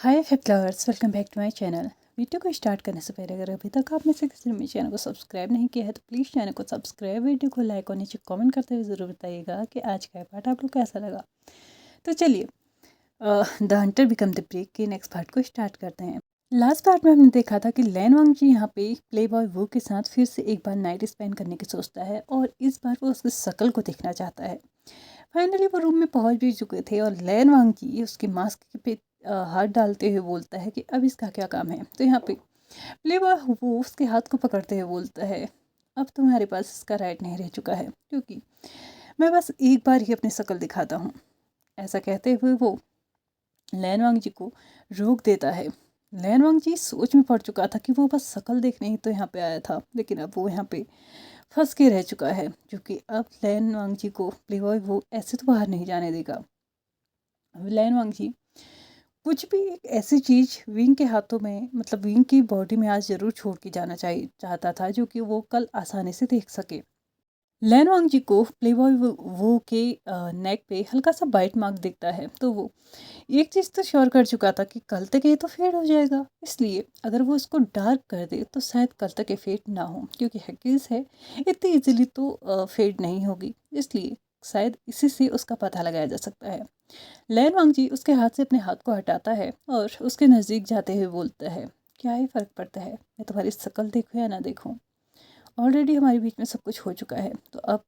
Hi flowers, welcome back to my channel. Video को start करने से पहले अगर अभी तक आप में से किसी ने मेरे चैनल को सब्सक्राइब नहीं किया है तो प्लीज़ चैनल को सब्सक्राइब, वीडियो को लाइक और नीचे कमेंट करते हुए ज़रूर बताइएगा कि आज का पार्ट आप लोग कैसा लगा। तो चलिए the Hunter become the prey के नेक्स्ट पार्ट को स्टार्ट करते हैं। लास्ट पार्ट में हमने देखा था कि लैन वांग जी यहाँ पे प्ले बॉय वू के साथ फिर से एक बार नाइट स्पेंड करने की सोचता है और इस बार वो उसकी शक्ल को देखना चाहता है। फाइनली वो रूम में पहुंच भी चुके थे और लैन वांग जी उसके मास्क पे हाथ डालते हुए बोलता है कि अब इसका क्या काम है। तो यहाँ पे प्लेबॉय वो उसके हाथ को पकड़ते हुए बोलता है, अब तुम्हारे पास इसका राइट नहीं रह चुका है, क्योंकि मैं बस एक बार ही अपनी शक्ल दिखाता हूँ। ऐसा कहते हुए वो लैन वांग जी को रोक देता है। लैन वांग जी सोच में पड़ चुका था कि वो बस शक्ल देखने ही तो यहाँ पे आया था, लेकिन अब वो यहाँ पे फंस के रह चुका है, क्योंकि अब लैन वांग जी को प्लेबॉय वो ऐसे तो बाहर नहीं जाने देगा। लैन वांग जी कुछ भी एक ऐसी चीज़ विंग के हाथों में, मतलब विंग की बॉडी में आज ज़रूर छोड़ के जाना चाहता था, जो कि वो कल आसानी से देख सके। लैन वांग जी को प्लेबॉय वो के नेक पे हल्का सा बाइट मार्क दिखता है, तो वो एक चीज़ तो श्योर कर चुका था कि कल तक ये तो फेड हो जाएगा। इसलिए अगर वो इसको डार्क कर दे तो शायद कल तक ये फेड ना हो, क्योंकि हैकिस है, इतनी इजीली तो फेड नहीं होगी। इसलिए शायद इसी से उसका पता लगाया जा सकता है। लैन वांग जी उसके हाथ से अपने हाथ को हटाता है और उसके नज़दीक जाते हुए बोलता है, क्या ही फ़र्क पड़ता है, मैं तुम्हारी शक्ल देखूँ या ना देखूँ, ऑलरेडी हमारे बीच में सब कुछ हो चुका है, तो अब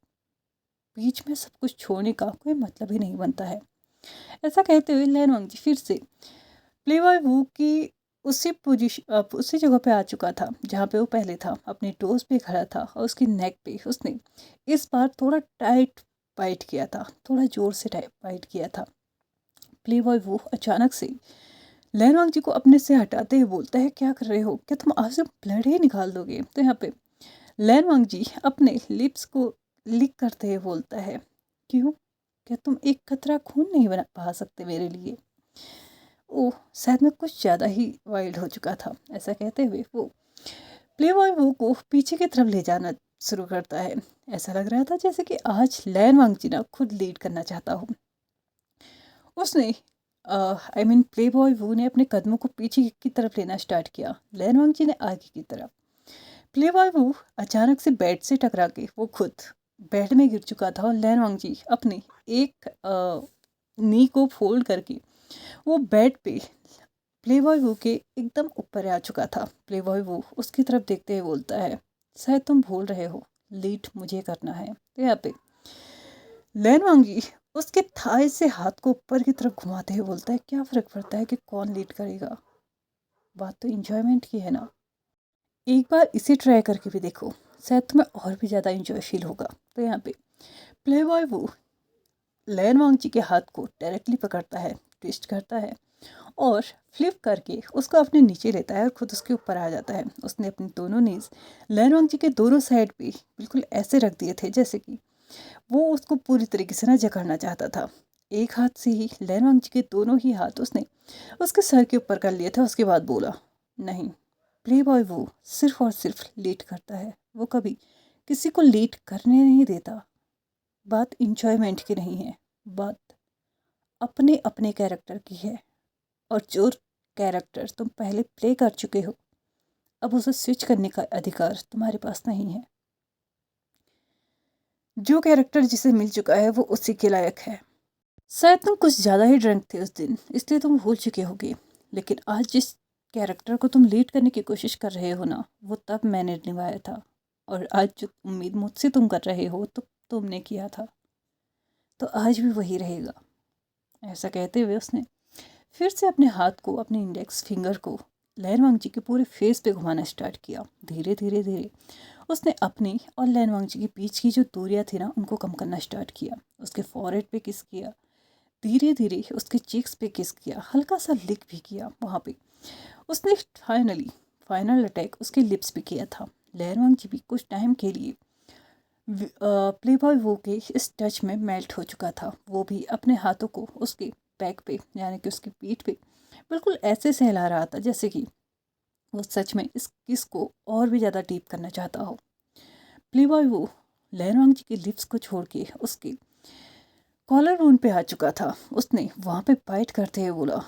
बीच में सब कुछ छोड़ने का कोई मतलब ही नहीं बनता है। ऐसा कहते हुए लैन वांग जी फिर से प्लेबॉय वू की उसी जगह पे आ चुका था जहाँ पे वो पहले था, अपने टोज पे खड़ा था और उसकी नेक पे उसने इस बार थोड़ा टाइट बाइट किया था, थोड़ा ज़ोर से टाइट बाइट किया था। प्लेबॉय वो अचानक से लैन वांग जी को अपने से हटाते हुए बोलता है, क्या कर रहे हो, क्या तुम आज से ब्लड ही निकाल दोगे। तो यहाँ पे लैन वांग जी अपने लिप्स को लिक करते हुए बोलता है, क्यों, क्या तुम एक कतरा खून नहीं बना बहा सकते मेरे लिए। ओह, शायद मैं कुछ ज़्यादा ही वाइल्ड हो चुका था। ऐसा कहते हुए वो प्लेबॉय वो को पीछे की तरफ ले जाना शुरू करता है। ऐसा लग रहा था जैसे कि आज लैन वांग जी ना खुद लीड करना चाहता हूँ। उसने प्ले बॉय वू ने अपने कदमों को पीछे की तरफ लेना स्टार्ट किया, लैन वांग जी ने आगे की तरफ। प्ले बॉय वू अचानक से बेड से टकरा के वो खुद बेड में गिर चुका था और लैन वांग जी अपने एक नी को फोल्ड करके वो बेड पे प्ले बॉय वू के एकदम ऊपर आ चुका था। प्ले बॉय वू उसकी तरफ देखते हुए बोलता है, शायद तुम भूल रहे हो, लीड मुझे करना है। तो यहाँ पे लैन वांग जी उसके थाई से हाथ को ऊपर की तरफ घुमाते हुए बोलता है, क्या फ़र्क पड़ता है कि कौन लीड करेगा, बात तो इंजॉयमेंट की है ना, एक बार इसे ट्राई करके भी देखो, शायद तुम्हें और भी ज़्यादा इंजॉय फील होगा। तो यहाँ पे प्ले बॉय वो लैन वांग जी के हाथ को डायरेक्टली पकड़ता है, ट्विस्ट करता है और फ्लिप करके उसको अपने नीचे लेता है और खुद उसके ऊपर आ जाता है। उसने अपने दोनों नीज लैन वांग जी के दोनों साइड पे बिल्कुल ऐसे रख दिए थे जैसे कि वो उसको पूरी तरीके से ना जकड़ना चाहता था। एक हाथ से ही लैन वांग जी के दोनों ही हाथ उसने उसके सर के ऊपर कर लिए थे। उसके बाद बोला, नहीं, प्ले बॉय वो सिर्फ और सिर्फ लीड करता है, वो कभी किसी को लीड करने नहीं देता। बात इंजॉयमेंट की नहीं है, बात अपने अपने कैरेक्टर की है, और जो कैरेक्टर तुम पहले प्ले कर चुके हो अब उसे स्विच करने का अधिकार तुम्हारे पास नहीं है। जो कैरेक्टर जिसे मिल चुका है वो उसी के लायक है। शायद तुम कुछ ज़्यादा ही ड्रंक थे उस दिन, इसलिए तुम भूल चुके होगे, लेकिन आज जिस कैरेक्टर को तुम लीड करने की कोशिश कर रहे हो ना, वो तब मैंने निभाया था, और आज जो उम्मीद मुझसे तुम कर रहे हो तो तुमने किया था, तो आज भी वही रहेगा। ऐसा कहते हुए उसने फिर से अपने हाथ को, अपने इंडेक्स फिंगर को लैन वांग जी के पूरे फेस पे घुमाना स्टार्ट किया। धीरे धीरे धीरे उसने अपनी और लैन वांग जी के बीच की जो दूरियां थी ना, उनको कम करना स्टार्ट किया। उसके फॉरहेड पे किस किया, धीरे धीरे उसके चीक्स पे किस किया, हल्का सा लिक भी किया वहाँ पे। उसने फाइनल अटैक उसके लिप्स पे किया था। लैन वांग जी भी कुछ टाइम के लिए प्ले बॉय वो के इस टच में मेल्ट हो चुका था। वो भी अपने हाथों को उसके बैक पे, यानी कि उसकी पीठ पे बिल्कुल ऐसे सहला रहा था जैसे कि वो सच में इस किस को और भी ज़्यादा डीप करना चाहता हो। प्ले बॉय वो लैन वांग जी के लिप्स को छोड़ के उसके कॉलर बोन पे आ चुका था। उसने वहाँ पे बाइट करते हुए बोला,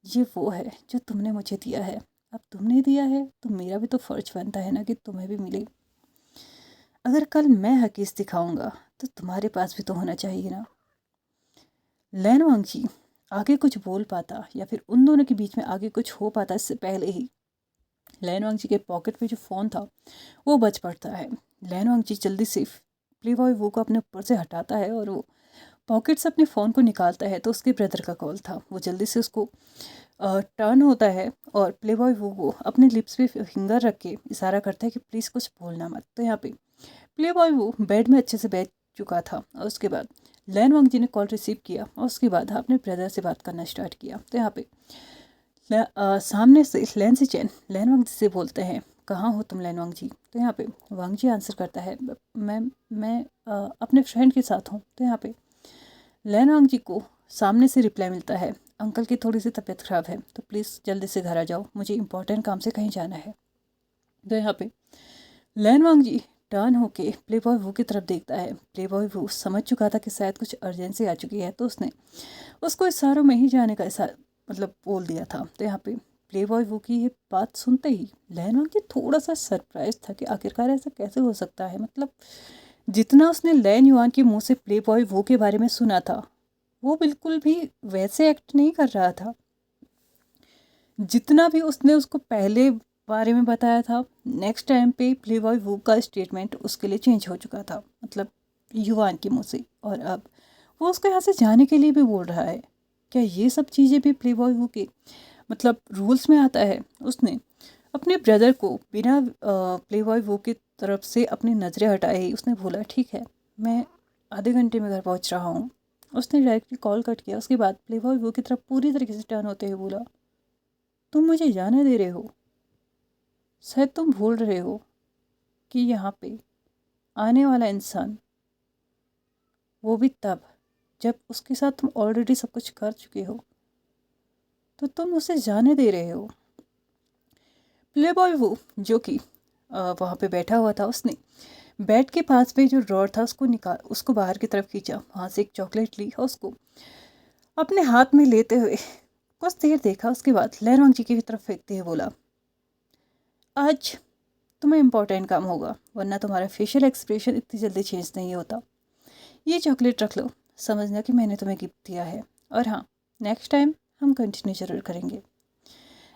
ये वो है जो तुमने मुझे दिया है, अब तुमने दिया है तो मेरा भी तो फ़र्ज बनता है ना कि तुम्हें भी मिले। अगर कल मैं हकीस दिखाऊंगा तो तुम्हारे पास भी तो होना चाहिए ना। लैन वांगची आगे कुछ बोल पाता या फिर उन दोनों के बीच में आगे कुछ हो पाता इससे पहले ही लैन वांगची के पॉकेट में जो फ़ोन था वो बज पड़ता है। लैन वांगची जल्दी से प्ले बॉय वो को अपने ऊपर से हटाता है और वो पॉकेट से अपने फ़ोन को निकालता है तो उसके ब्रदर का कॉल था। वो जल्दी से उसको टर्न होता है और प्ले बॉय वो अपने लिप्स पे फिंगर रख के इशारा करता है कि प्लीज़ कुछ बोलना मत। तो यहाँ पे प्ले बॉय वो बेड में अच्छे से बैठ चुका था और उसके बाद लैन वांगजी ने कॉल रिसीव किया और उसके बाद अपने ब्रदर से बात करना स्टार्ट किया। तो यहाँ पे सामने से लैन से चैन लैन वांगजी से बोलते हैं, कहाँ हो तुम लैन वांगजी। तो यहाँ पे वांगजी आंसर करता है, मैं अपने फ्रेंड के साथ हूँ। तो यहाँ पे लैन वांगजी को सामने से रिप्लाई मिलता है, अंकल की थोड़ी सी तबीयत ख़राब है तो प्लीज़ जल्दी से घर आ जाओ, मुझे इंपॉर्टेंट काम से कहीं जाना है। तो यहाँ पे लैन वांगजी टर्न होके प्ले बॉय वो की तरफ देखता है। प्ले बॉय वो समझ चुका था कि शायद कुछ अर्जेंसी आ चुकी है तो उसने उसको इशारों में ही जाने का मतलब बोल दिया था। तो यहाँ पे प्ले बॉय वो की ये बात सुनते ही लैन वांगजी थोड़ा सा सरप्राइज था कि आखिरकार ऐसा कैसे हो सकता है। मतलब जितना उसने लैन युआन के मुंह से प्ले बॉय वो के बारे में सुना था वो बिल्कुल भी वैसे एक्ट नहीं कर रहा था जितना भी उसने उसको पहले बारे में बताया था। नेक्स्ट टाइम पे प्ले बॉय वो का स्टेटमेंट उसके लिए चेंज हो चुका था, मतलब युवान के मुंह से, और अब वो उसको यहाँ से जाने के लिए भी बोल रहा है। क्या ये सब चीज़ें भी प्ले बॉय वो के मतलब रूल्स में आता है। उसने अपने ब्रदर को बिना प्ले बॉय वो की तरफ से अपनी नज़रें हटाए ही उसने बोला, ठीक है मैं आधे घंटे में घर पहुँच रहा हूँ। उसने डायरेक्टली कॉल कट किया। उसके बाद प्ले बॉय वो की तरफ पूरी तरीके से टर्न होते हुए बोला, तुम मुझे जाने दे रहे हो, शायद तुम भूल रहे हो कि यहाँ पे आने वाला इंसान वो भी तब जब उसके साथ तुम ऑलरेडी सब कुछ कर चुके हो, तो तुम उसे जाने दे रहे हो। प्ले बॉय वो जो कि वहाँ पे बैठा हुआ था, उसने बेड के पास में जो ड्रॉर था उसको बाहर की तरफ खींचा, वहाँ से एक चॉकलेट ली और उसको अपने हाथ में लेते हुए कुछ देर देखा। उसके बाद लैन वांगजी की तरफ फेंकते हुए बोला, आज तुम्हें इम्पोर्टेंट काम होगा वरना तुम्हारा फेशियल एक्सप्रेशन इतनी जल्दी चेंज नहीं होता। ये चॉकलेट रख लो, समझना कि मैंने तुम्हें गिफ्ट दिया है, और हाँ नेक्स्ट टाइम हम कंटिन्यू ज़रूर करेंगे।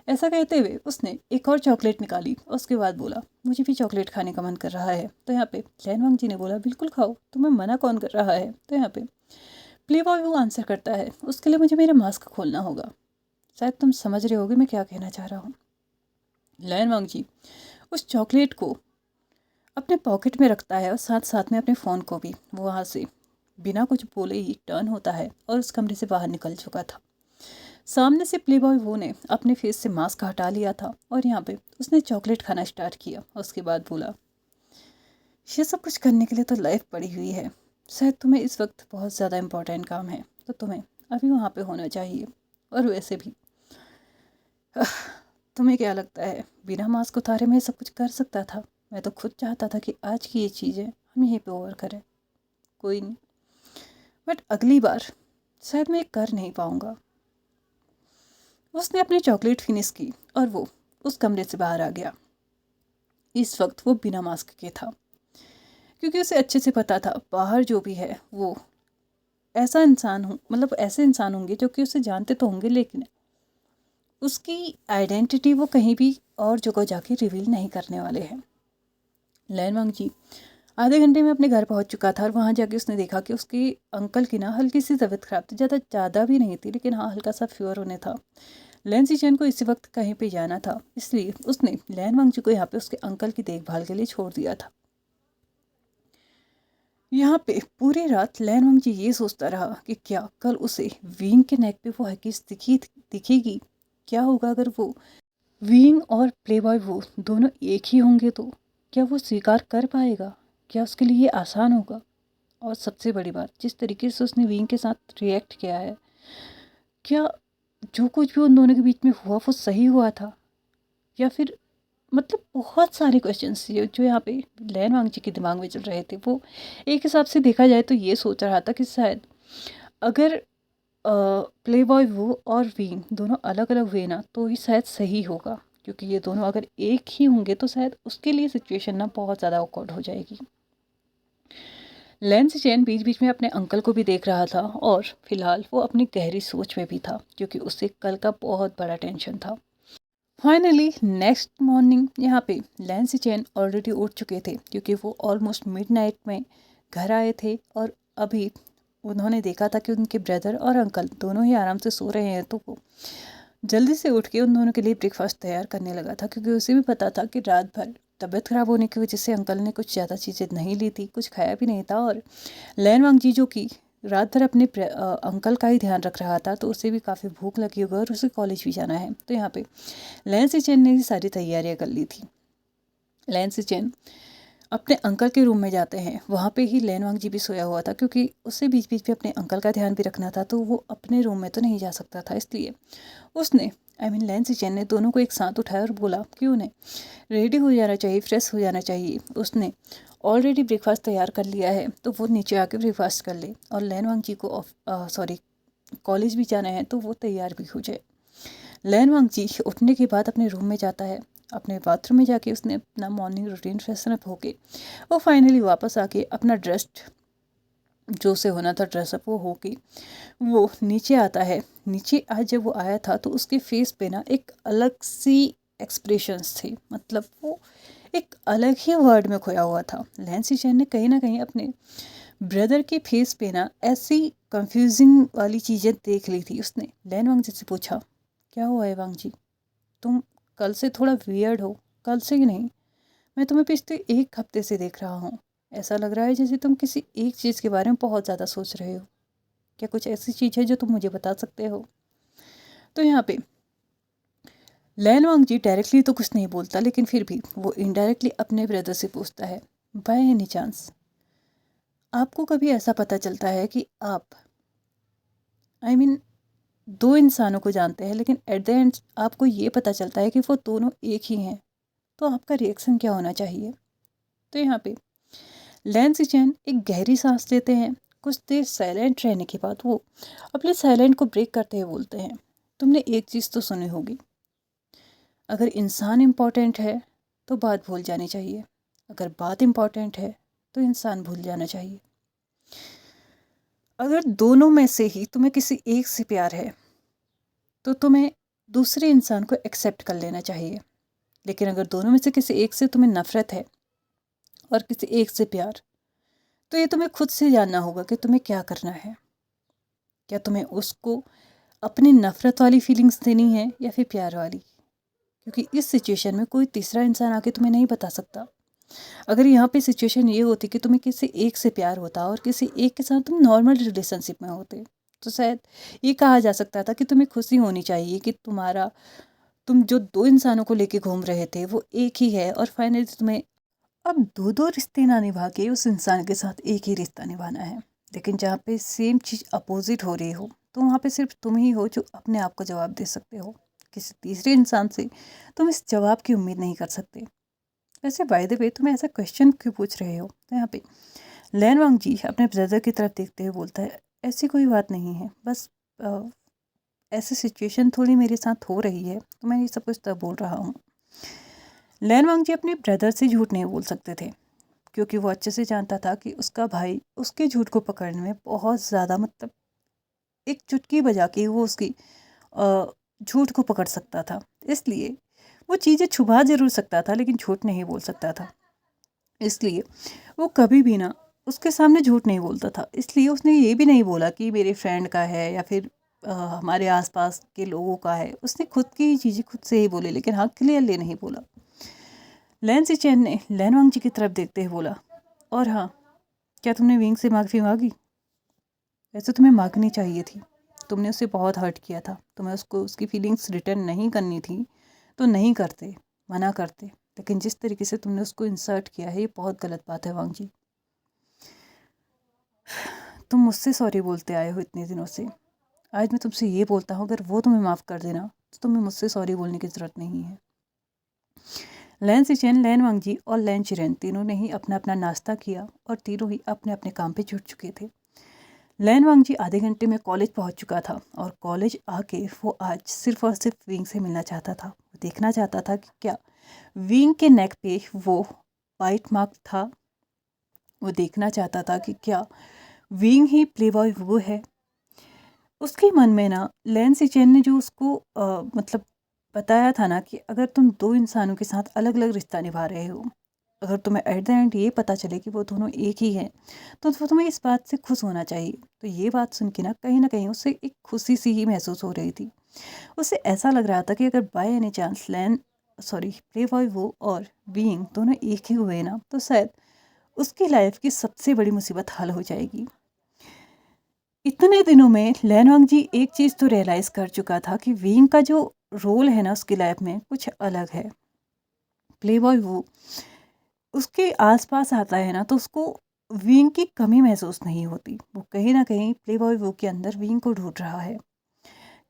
ऐसा कहते हुए उसने एक और चॉकलेट निकाली और उसके बाद बोला, मुझे भी चॉकलेट खाने का मन कर रहा है। तो यहाँ पे लैन वांगजी ने बोला, बिल्कुल खाओ, तुम्हें मना कौन कर रहा है। तो यहाँ पे प्ले बॉय वो आंसर करता है, उसके लिए मुझे मेरा मास्क खोलना होगा। शायद तुम समझ रहे होगे मैं क्या कहना चाह रहा हूँ। लैन वांगजी उस चॉकलेट को अपने पॉकेट में रखता है और साथ साथ में अपने फ़ोन को भी। वो वहाँ से बिना कुछ बोले ही टर्न होता है और उस कमरे से बाहर निकल चुका था। सामने से प्ले बॉय वो ने अपने फेस से मास्क हटा लिया था और यहाँ पे उसने चॉकलेट खाना स्टार्ट किया। उसके बाद बोला, ये सब कुछ करने के लिए तो लाइफ पड़ी हुई है, शायद तुम्हें इस वक्त बहुत ज़्यादा इम्पोर्टेंट काम है तो तुम्हें अभी वहाँ पे होना चाहिए। और वैसे भी तुम्हें क्या लगता है बिना मास्क उतारे मैं सब कुछ कर सकता था? मैं तो खुद चाहता था कि आज की ये चीज़ें हम यहीं पे ओवर करें। कोई नहीं, बट अगली बार शायद मैं कर नहीं पाऊँगा। उसने अपनी चॉकलेट फिनिश की और वो उस कमरे से बाहर आ गया। इस वक्त वो बिना मास्क के था क्योंकि उसे अच्छे से पता था बाहर जो भी है वो ऐसा इंसान मतलब ऐसे इंसान होंगे जो कि उसे जानते तो होंगे लेकिन उसकी आइडेंटिटी वो कहीं भी और जगह जाके रिवील नहीं करने वाले हैं। लैन वांगजी आधे घंटे में अपने घर पहुंच चुका था और वहां जाके उसने देखा कि उसके अंकल की ना हल्की सी तबीयत खराब थी, ज़्यादा भी नहीं थी लेकिन हाँ हल्का सा फीवर होने था। लैन सीचेन को इसी वक्त कहीं पे जाना था, इसलिए उसने लैन वांगजी को यहाँ पे उसके अंकल की देखभाल के लिए छोड़ दिया था। यहाँ पे पूरी रात लैन वांगजी ये सोचता रहा कि क्या कल उसे विंग के नेक पे वो हकीस दिखेगी। क्या होगा अगर वो विंग और प्ले बॉय वो दोनों एक ही होंगे तो क्या वो स्वीकार कर पाएगा? क्या उसके लिए ये आसान होगा? और सबसे बड़ी बात, जिस तरीके से उसने विंग के साथ रिएक्ट किया है, क्या जो कुछ भी उन दोनों के बीच में हुआ वो सही हुआ था या फिर मतलब बहुत सारे क्वेश्चंस जो यहाँ पे लैन वांगजी के दिमाग में चल रहे थे। वो एक हिसाब से देखा जाए तो ये सोच रहा था कि शायद अगर प्ले बॉय वू और विंग दोनों अलग अलग हुए ना तो ही शायद सही होगा, क्योंकि ये दोनों अगर एक ही होंगे तो शायद उसके लिए सिचुएशन ना बहुत ज़्यादा ऑकवर्ड हो जाएगी। लेंस चैन बीच बीच में अपने अंकल को भी देख रहा था और फिलहाल वो अपनी गहरी सोच में भी था, क्योंकि उसे कल का बहुत बड़ा टेंशन था। फाइनली नेक्स्ट मॉर्निंग यहाँ पे लेंस चैन ऑलरेडी उठ चुके थे, क्योंकि वो ऑलमोस्ट मिडनाइट में घर आए थे और अभी उन्होंने देखा था कि उनके ब्रदर और अंकल दोनों ही आराम से सो रहे हैं, तो वो जल्दी से उठ के उन दोनों के लिए ब्रेकफास्ट तैयार करने लगा था, क्योंकि उसे भी पता था कि रात भर तबीयत ख़राब होने की वजह से अंकल ने कुछ ज़्यादा चीज़ें नहीं ली थी, कुछ खाया भी नहीं था। और लैन वांग जी जो कि रात भर अपने अंकल का ही ध्यान रख रहा था, तो उसे भी काफ़ी भूख लगी होगी और उसे कॉलेज भी जाना है। तो यहाँ पे लैन सिचेन ने सारी तैयारियाँ कर ली थी। लैन सिचेन अपने अंकल के रूम में जाते हैं, वहाँ पे ही लैन वांग जी भी सोया हुआ था, क्योंकि उसे बीच बीच में अपने अंकल का ध्यान भी रखना था, तो वो अपने रूम में तो नहीं जा सकता था। इसलिए उसने लैन सिचेन ने दोनों को एक साथ उठाया और बोला कि उन्हें रेडी हो जाना चाहिए, फ्रेश हो जाना चाहिए। उसने ऑलरेडी ब्रेकफास्ट तैयार कर लिया है, तो वो नीचे आके ब्रेकफास्ट कर ले, और लैन वांग जी को कॉलेज भी जाना है, तो वो तैयार भी हो जाए। लैन वांग जी उठने के बाद अपने रूम में जाता है, अपने बाथरूम में जाके उसने अपना मॉर्निंग रूटीन फ्रेशन अप होके वो फाइनली वापस आके अपना ड्रेस्ड जो से होना था ड्रेसअप वो होके वो नीचे आता है। नीचे आज जब वो आया था तो उसके फेस पे ना एक अलग सी एक्सप्रेशंस थे, मतलब वो एक अलग ही वर्ड में खोया हुआ था। लैंसी चैन ने कहीं ना कहीं अपने ब्रदर के फेस पे ना ऐसी कंफ्यूजिंग वाली चीज़ें देख ली थी। उसने लैन वांग जी से पूछा, क्या हुआ है वांग जी, तुम कल से थोड़ा वियर्ड हो। कल से ही नहीं, मैं तुम्हें पिछले एक हफ्ते से देख रहा हूँ। ऐसा लग रहा है जैसे तुम किसी एक चीज़ के बारे में बहुत ज़्यादा सोच रहे हो। क्या कुछ ऐसी चीज़ है जो तुम मुझे बता सकते हो? तो यहाँ पे लैन वांग जी डायरेक्टली तो कुछ नहीं बोलता, लेकिन फिर भी वो इनडायरेक्टली अपने ब्रदर से पूछता है, बाय एनी चांस आपको कभी ऐसा पता चलता है कि आप दो इंसानों को जानते हैं, लेकिन एट द एंड आपको ये पता चलता है कि वो दोनों एक ही हैं, तो आपका रिएक्शन क्या होना चाहिए? तो यहाँ पे लैन सिचेन एक गहरी सांस लेते हैं। कुछ देर साइलेंट रहने के बाद वो अपने साइलेंट को ब्रेक करते हुए बोलते हैं, तुमने एक चीज़ तो सुनी होगी, अगर इंसान इम्पोर्टेंट है तो बात भूल जानी चाहिए, अगर बात इम्पोर्टेंट है तो इंसान भूल जाना चाहिए। अगर दोनों में से ही तुम्हें किसी एक से प्यार है तो तुम्हें दूसरे इंसान को एक्सेप्ट कर लेना चाहिए, लेकिन अगर दोनों में से किसी एक से तुम्हें नफरत है और किसी एक से प्यार, तो ये तुम्हें खुद से जानना होगा कि तुम्हें क्या करना है। क्या तुम्हें उसको अपनी नफरत वाली फीलिंग्स देनी है या फिर प्यार वाली? क्योंकि इस सिचुएशन में कोई तीसरा इंसान आके तुम्हें नहीं बता सकता। अगर यहाँ पे सिचुएशन ये होती कि तुम्हें किसी एक से प्यार होता और किसी एक के साथ तुम नॉर्मल रिलेशनशिप में होते, तो शायद ये कहा जा सकता था कि तुम्हें खुशी होनी चाहिए कि तुम जो दो इंसानों को लेके घूम रहे थे वो एक ही है, और फाइनली तुम्हें अब दो दो रिश्ते ना निभा के उस इंसान के साथ एक ही रिश्ता निभाना है। लेकिन जहाँ पे सेम चीज़ अपोजिट हो रही हो, तो वहाँ पे सिर्फ तुम ही हो जो अपने आप को जवाब दे सकते हो। किसी तीसरे इंसान से तुम इस जवाब की उम्मीद नहीं कर सकते। वैसे बाय द वे तुम ऐसा क्वेश्चन क्यों पूछ रहे हो? तो यहाँ पे लैन वांग जी अपने ब्रदर की तरफ देखते हुए बोलता है, ऐसी कोई बात नहीं है, बस ऐसी सिचुएशन थोड़ी मेरे साथ हो रही है, तो मैं ये सब कुछ तब बोल रहा हूँ। लैन वांग जी अपने ब्रदर से झूठ नहीं बोल सकते थे, क्योंकि वो अच्छे से जानता था कि उसका भाई उसके झूठ को पकड़ने में बहुत ज़्यादा, मतलब एक चुटकी बजा के वो उसकी झूठ को पकड़ सकता था। इसलिए वो चीज़ें छुपा ज़रूर सकता था, लेकिन झूठ नहीं बोल सकता था। इसलिए वो कभी भी ना उसके सामने झूठ नहीं बोलता था। इसलिए उसने ये भी नहीं बोला कि मेरे फ्रेंड का है या फिर हमारे आसपास के लोगों का है। उसने खुद की चीज़ें खुद से ही बोली, लेकिन हाँ क्लियरली नहीं बोला। लैन सिचेन ने लैन वांग जी की तरफ देखते हुए बोला, और हाँ, क्या तुमने विंग से माफ़ी मांगी? वैसे तुम्हें मांगनी चाहिए थी, तुमने उसे बहुत हर्ट किया था। तुम्हें उसको उसकी फीलिंग्स रिटर्न नहीं करनी थी तो नहीं करते, मना करते, लेकिन जिस तरीके से तुमने उसको इंसर्ट किया है ये बहुत गलत बात है वांग जी। तुम मुझसे सॉरी बोलते आए हो इतने दिनों से, आज मैं तुमसे ये बोलता हूँ, अगर वो तुम्हें माफ़ कर देना तो तुम्हें मुझसे सॉरी बोलने की ज़रूरत नहीं है। लैन सिचेन, लैन वांग जी और लैन चिरेन तीनों ने ही अपना अपना नाश्ता किया और तीनों ही अपने अपने काम पे जुट चुके थे। लैन वांगजी आधे घंटे में कॉलेज पहुंच चुका था और कॉलेज आके वो आज सिर्फ और सिर्फ विंग से मिलना चाहता था। वो देखना चाहता था कि क्या विंग के नेक पे वो बाइट मार्क था। वो देखना चाहता था कि क्या विंग ही प्लेबॉय वो है। उसके मन में ना लैन सिचेन ने जो उसको मतलब बताया था ना कि अगर तुम दो इंसानों के साथ अलग अलग रिश्ता निभा रहे हो, अगर तुम्हें एट द एंड ये पता चले कि वो दोनों एक ही हैं, तो तुम्हें इस बात से खुश होना चाहिए। तो ये बात सुन के ना कहीं उससे एक खुशी सी ही महसूस हो रही थी। उसे ऐसा लग रहा था कि अगर by any chance play boy वो और बीइंग दोनों एक ही हुए ना, तो शायद उसकी लाइफ की सबसे बड़ी मुसीबत हल हो जाएगी। इतने दिनों में लैन वांग जी एक चीज़ तो रियलाइज़ कर चुका था कि विंग का जो रोल है ना उसकी लाइफ में कुछ अलग है। प्लेबॉय वो उसके आसपास आता है ना, तो उसको विंग की कमी महसूस नहीं होती। वो कहीं ना कहीं प्लेबॉय वो के अंदर विंग को ढूंढ रहा है।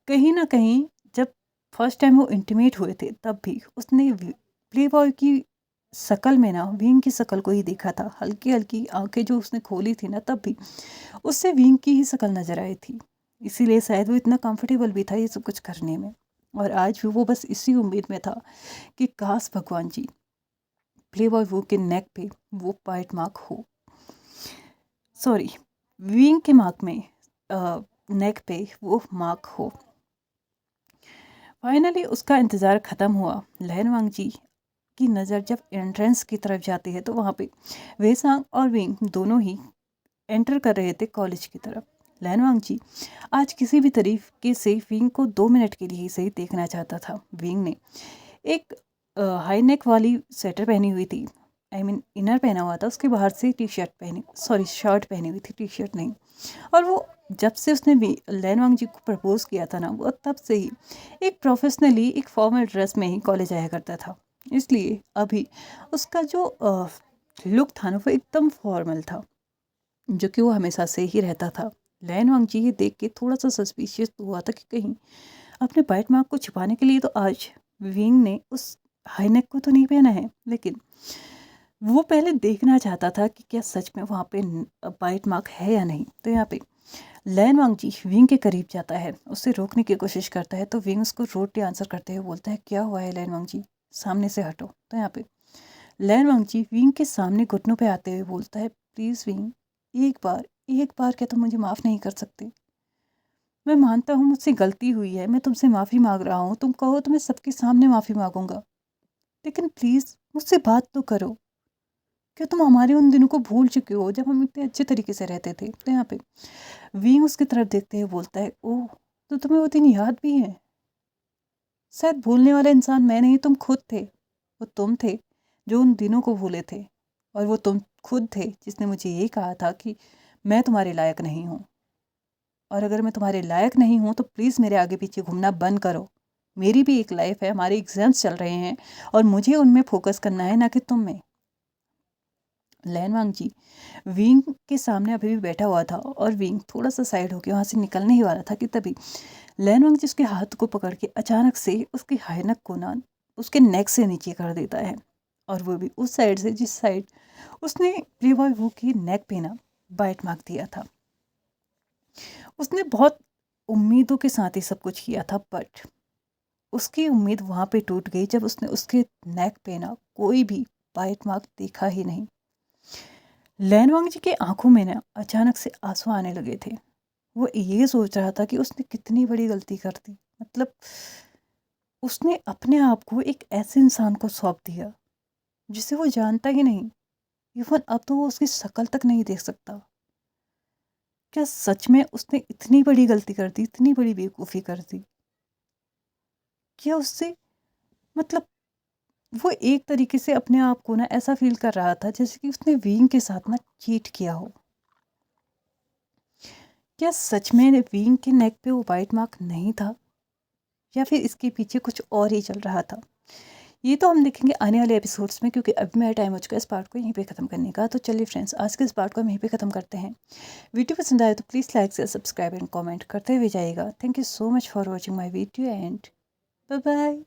कहीं ना कहीं जब फर्स्ट टाइम वो इंटीमेट हुए थे तब भी उसने प्लेबॉय की शक्ल में ना विंग की शक्ल को ही देखा था। हल्की हल्की आंखें जो उसने खोली थी ना, तब भी उससे विंग की ही शक्ल नजर आई थी। इसीलिए शायद वो इतना कंफर्टेबल भी था ये सब कुछ करने में। और आज भी वो बस इसी उम्मीद में था कि काश भगवान जी प्लेबॉय वो के नेक पे वो बाइट मार्क हो, सॉरी विंग के मार्क में नेक पे वो मार्क हो। फाइनली उसका इंतज़ार ख़त्म हुआ। लहन वांग जी की नज़र जब एंट्रेंस की तरफ जाती है, तो वहाँ पे वेसांग और विंग दोनों ही एंटर कर रहे थे कॉलेज की तरफ। लैन वांग जी आज किसी भी तरीके से विंग को 2 मिनट के लिए ही सही देखना चाहता था। विंग ने एक हाई नेक वाली स्वेटर पहनी हुई थी, आई मीन इनर पहना हुआ था, उसके बाहर से शर्ट पहनी हुई थी, टी शर्ट नहीं। और वो जब से उसने लैन वांग जी को प्रपोज किया था ना, वो तब से ही एक प्रोफेशनली एक फॉर्मल ड्रेस में ही कॉलेज आया करता था। इसलिए अभी उसका जो लुक था ना, वो एकदम फॉर्मल था, जो कि वो हमेशा से ही रहता था। लैन वांग जी ये देख के थोड़ा सा सस्पिशियस तो हुआ था कि कहीं अपने बाइट मार्क को छुपाने के लिए तो आज विंग ने उस हाईनेक को तो नहीं पहना है, लेकिन वो पहले देखना चाहता था कि क्या सच में वहाँ पे बाइट मार्क है या नहीं। तो यहाँ पे लैन वांग जी विंग के करीब जाता है, उससे रोकने की कोशिश करता है, तो विंग उसको रोडली आंसर करते हुए बोलता है, क्या हुआ है लैन वांग जी, सामने से हटो। तो यहाँ पे लैन वांग जी विंग के सामने घुटनों पे आते हुए बोलता है, प्लीज़ विंग, एक बार क्या तुम मुझे माफ़ नहीं कर सकते? मैं मानता हूँ मुझसे गलती हुई है, मैं तुमसे माफ़ी मांग रहा हूँ, तुम कहो तो मैं सबके सामने माफ़ी मांगूंगा, लेकिन प्लीज़ मुझसे बात तो करो। क्या तुम हमारे उन दिनों को भूल चुके हो जब हम इतने अच्छे तरीके से रहते थे? तो यहाँ पे वींग उसकी तरफ देखते हुए बोलता है, ओह, तो तुम्हें वो दिन याद भी है? शायद भूलने वाला इंसान मैं नहीं, तुम खुद थे। वो तुम थे जो उन दिनों को भूले थे, और वो तुम खुद थे जिसने मुझे ये कहा था कि मैं तुम्हारे लायक नहीं हूँ, और अगर मैं तुम्हारे लायक नहीं हूँ तो प्लीज़ मेरे आगे पीछे घूमना बंद करो। मेरी भी एक लाइफ है, हमारे एग्जाम्स चल रहे हैं, और मुझे उनमें फोकस करना है, ना कि तुम में। लैन वांग जी विंग के सामने अभी भी बैठा हुआ था, और विंग थोड़ा सा साइड होकर वहाँ से निकलने ही वाला था कि तभी लैन वांग जी उसके हाथ को पकड़ के अचानक से उसके हाइनक को ना उसके नेक से नीचे कर देता है, और वो भी उस साइड से जिस साइड उसने प्लेबॉय वो की नेक पे ना बाइट मार्क दिया था। उसने बहुत उम्मीदों के साथ ही सब कुछ किया था, बट उसकी उम्मीद वहाँ पे टूट गई जब उसने उसके नेक पे ना कोई भी बाइट मार्क देखा ही नहीं। लैन वांग जी के आंखों में ना अचानक से आंसू आने लगे थे। वो ये सोच रहा था कि उसने कितनी बड़ी गलती कर दी। मतलब उसने अपने आप को एक ऐसे इंसान को सौंप दिया जिसे वो जानता ही नहीं। इवन अब तो वो उसकी शक्ल तक नहीं देख सकता। क्या सच में उसने इतनी बड़ी गलती कर दी, इतनी बड़ी बेवकूफ़ी कर दी? क्या उससे मतलब वो एक तरीके से अपने आप को ना ऐसा फील कर रहा था जैसे कि उसने विंग के साथ ना चीट किया हो। क्या सच में विंग के नेक पे वो वाइट मार्क नहीं था, या फिर इसके पीछे कुछ और ही चल रहा था? ये तो हम देखेंगे आने वाले एपिसोड्स में, क्योंकि अभी मेरा टाइम हो चुका है इस पार्ट को यहीं पे ख़त्म करने का। तो चलिए फ्रेंड्स, आज के इस पार्ट को हम यहीं पे ख़त्म करते हैं। वीडियो पसंद आए तो प्लीज़ लाइक से सब्सक्राइब एंड कमेंट करते हुए जाइएगा। Thank you so much for watching my video and bye bye.